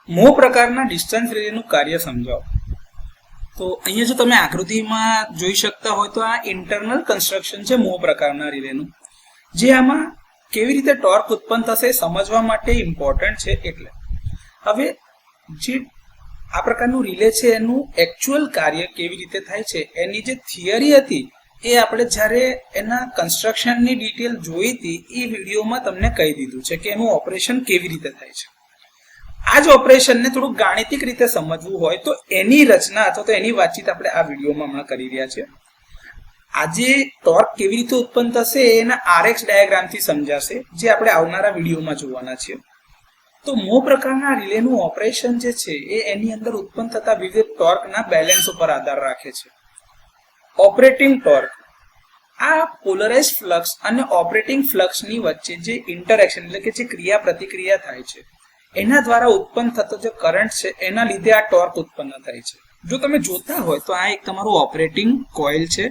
મો પ્રકારના ડિસ્ટન્સ રિલેનું કાર્ય સમજાવો. તો અહીંયા જો તમે આકૃતિમાં જોઈ શકતા હોય તો આ ઇન્ટરનલ કન્સ્ટ્રક્શન છે મો પ્રકારના રિલેનું, જે આમાં કેવી રીતે ટોર્ક ઉત્પન્ન થશે સમજવા માટે ઇમ્પોર્ટન્ટ છે. એટલે હવે જે આ પ્રકારનું રિલે છે એનું એકચ્યુઅલ કાર્ય કેવી રીતે થાય છે એની જે થિયરી હતી એ આપણે જ્યારે એના કન્સ્ટ્રક્શનની ડિટેલ જોઈ હતી એ વિડીયોમાં તમને કહી દીધું છે કે એનું ઓપરેશન કેવી રીતે થાય છે. આ જ ઓપરેશનને થોડું ગાણિતિક રીતે સમજવું હોય તો એની રચના અથવા તો એની વાતચીત આપણે આ વિડીયોમાં હમણાં કરી રહ્યા છીએ. આજે ટોર્ક કેવી રીતે ઉત્પન્ન થશે એના આરએક્સ ડાયાગ્રામથી સમજાશે, જે આપણે આવનારા વિડીયોમાં જોવાના છીએ. તો મો પ્રકારના રિલેનું ઓપરેશન જે છે એ એની અંદર ઉત્પન્ન થતા વિવિધ ટોર્કના બેલેન્સ ઉપર આધાર રાખે છે. ઓપરેટિંગ ટોર્ક, આ પોલરાઇઝ ફ્લક્સ અને ઓપરેટિંગ ફ્લક્સની વચ્ચે જે ઇન્ટરેક્શન એટલે કે જે ક્રિયા પ્રતિક્રિયા થાય છે એના દ્વારા ઉત્પન્ન થતો જે કરંટ છે એના લીધે આ ટોર્ક ઉત્પન્ન થાય છે. જો તમે જોતા હોય તો આ એક તમારું ઓપરેટિંગ કોઇલ છે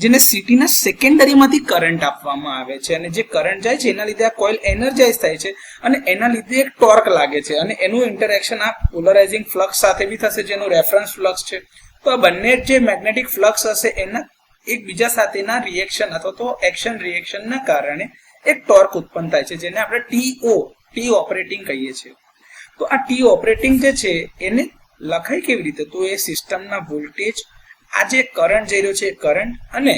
જેને સીટીના સેકન્ડરીમાંથી કરંટ આપવામાં આવે છે, અને જે કરંટ જાય છે એના લીધે આ કોઇલ એનર્જાઇઝ થાય છે અને એના લીધે એક ટોર્ક લાગે છે, અને એનું ઇન્ટરેક્શન આ પોલરાઇઝિંગ ફ્લક્સ સાથે બી થશે જેનું રેફરન્સ ફ્લક્સ છે. તો આ બંને જે મેગ્નેટિક ફ્લક્સ હશે એના એકબીજા સાથેના રિએક્શન અથવા તો એક્શન રિએક્શનના કારણે એક ટોર્ક ઉત્પન્ન થાય છે, જેને આપણે ટી ઓપરેટિંગ કહીએ છીએ. તો આ ટી ઓપરેટિંગ જે છે એને લખાય કેવી રીતે? તો એ સિસ્ટમના વોલ્ટેજ, આ જે કરંટ જઈ રહ્યો છે એ કરંટ અને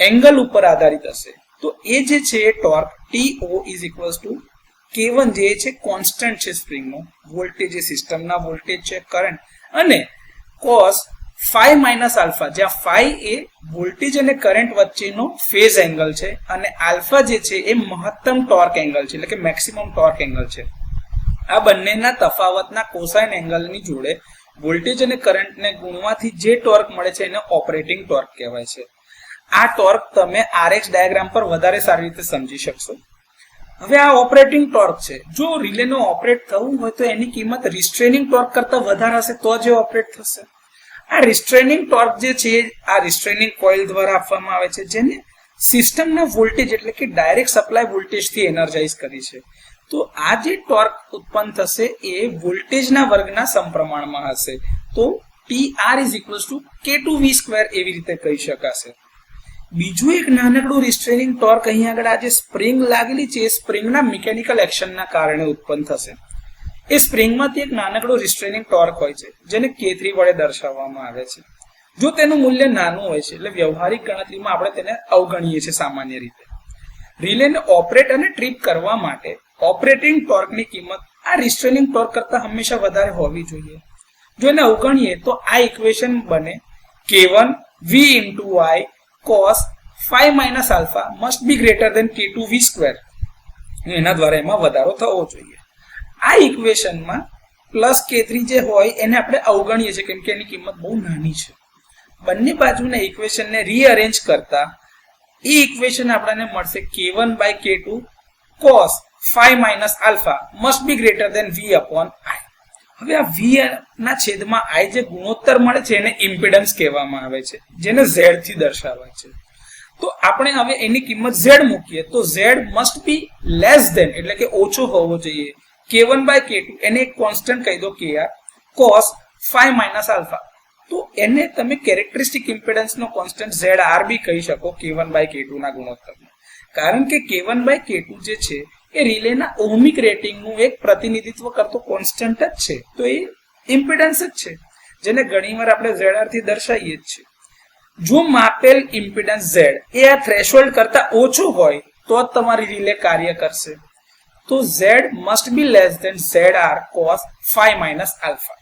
એંગલ ઉપર આધારિત હશે. તો એ જે છે torque TO is equals to K1 જે છે કોન્સ્ટન્ટ છે સ્પ્રિંગનો વોલ્ટેજ, એ સિસ્ટમના વોલ્ટેજ છે, કરંટ, અને cos phi માઇનસ આલ્ફા, જ્યાં phi એ વોલ્ટેજ અને કરંટ વચ્ચેનો ફેઝ એંગલ છે અને આલ્ફા જે છે એ મહત્તમ ટોર્ક એંગલ છે એટલે કે મેક્સિમમ ટોર્ક એંગલ છે. આ બંનેના તફાવતના કોસાઇન એંગલની જોડે વોલ્ટેજ અને કરંટને ગુણવાથી જે ટોર્ક મળે છે એને ઓપરેટિંગ ટોર્ક કહેવાય છે. આ ટોર્ક તમે આરએક્સ ડાયાગ્રામ પર વધારે સારી રીતે સમજી શકશો. હવે આ ઓપરેટિંગ ટોર્ક છે, જો રિલેનો ઓપરેટ થવું હોય તો એની કિંમત રિસ્ટ્રેનિંગ ટોર્ક કરતા વધારે હશે તો જ ઓપરેટ થશે. આ રિસ્ટ્રેનિંગ ટોર્ક જે છે આ રિસ્ટ્રેનિંગ કોઇલ દ્વારા આપવામાં આવે છે, જેને સિસ્ટમના વોલ્ટેજ એટલે કે ડાયરેક્ટ સપ્લાય વોલ્ટેજથી એનર્જાઇઝ કરી છે. તો આ જે ટોર્ક ઉત્પન્ન થશે એ વોલ્ટેજના વર્ગના સમપ્રમાણમાં હશે. તો TR is equals to K2V² એવી રીતે કહી શકાશે. બીજું એક નાનકડું રિસ્ટ્રેનિંગ ટોર્ક અહીંયા આગળ આ જે સ્પ્રિંગ લાગેલી છે એ સ્પ્રિંગના મિકેનિકલ એક્શનના કારણે ઉત્પન્ન થશે. એ સ્પ્રિંગમાંથી એક નાનકડો રિસ્ટ્રેનિંગ ટોર્ક હોય છે જેને K3 વડે દર્શાવવામાં આવે છે. જો તેનું મૂલ્ય નાનું હોય છે એટલે વ્યવહારિક ગણતરીમાં આપણે તેને અવગણીએ છીએ સામાન્ય રીતે. રિલેને ઓપરેટ અને ટ્રીપ કરવા માટે ઓપરેટિંગ ટોર્કની કિંમત આ રિસ્ટ્રેનિંગ ટોર્ક કરતા હંમેશા વધારે હોવી જોઈએ. જો એને અવગણીએ તો આ ઇક્વેશન બને K1 V × I cos phi minus alpha must be greater than K2V². એના દ્વારા એમાં વધારો થવો જોઈએ. આ ઇક્વેશનમાં પ્લસ K3 જે હોય એને આપણે અવગણીએ છીએ કેમ કે એની કિંમત બહુ નાની છે. બંને બાજુના ઇક્વેશનને રીઅરેન્જ કરતા એ ઇક્વેશન આપણને મળશે K1/K2 cos phi minus alpha must be greater than V upon I. હવે આ V ના છેદમાં I જે ગુણોત્તર મળે છે એને ઇમ્પિડન્સ કહેવામાં આવે છે, જેને Z થી દર્શાવાય છે. તો આપણે હવે એની કિંમત Z મૂકીએ તો Z must be less than એટલે કે ઓછો હોવો જોઈએ K1/K2, એને એક કોન્સ્ટન્ટ કહી દો KR cos phi minus alpha. તો એને તમે કેરેક્ટરિસ્ટિક ઇમ્પિડન્સનો કોન્સ્ટન્ટ ZR બી કહી શકો K1/K2 ના ગુણોત્તરમાં, કારણ કે K1/K2 જે છે એ રિલેના ઓહમિક રેટિંગનું એક પ્રતિનિધિત્વ કરતો કોન્સ્ટન્ટ જ છે. તો એ ઇમ્પિડન્સ જ છે જેને ઘણીવાર આપણે ZR થી દર્શાવીએ જ છીએ. જો માપેલ ઇમ્પિડન્સ Z એ આ થ્રેશોલ્ડ કરતા ઓછું હોય તો જ તમારી રિલે કાર્ય કરશે. તો Z must be less than ZR cos phi minus alpha.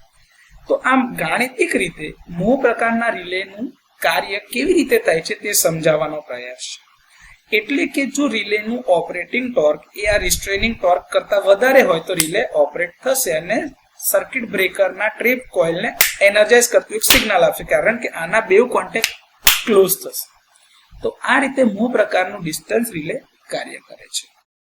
તો આમ ગાણિતિક રીતે મો પ્રકારના રિલેનું કાર્ય કેવી રીતે થાય છે તે સમજાવવાનો પ્રયાસ છે. એટલે કે જો રિલેનું ઓપરેટિંગ ટોર્ક એ આ રિસ્ટ્રેનિંગ ટોર્ક કરતા વધારે હોય તો રિલે ઓપરેટ થશે અને સર્કિટ બ્રેકરના ટ્રીપ કોઇલને એનર્જાઇઝ કરતું એક સિગ્નલ આપશે, કારણ કે આના બે કોન્ટેક્ટ ક્લોઝ થશે. તો આ રીતે મો પ્રકારનું ડિસ્ટન્સ રિલે કાર્ય કરે છે.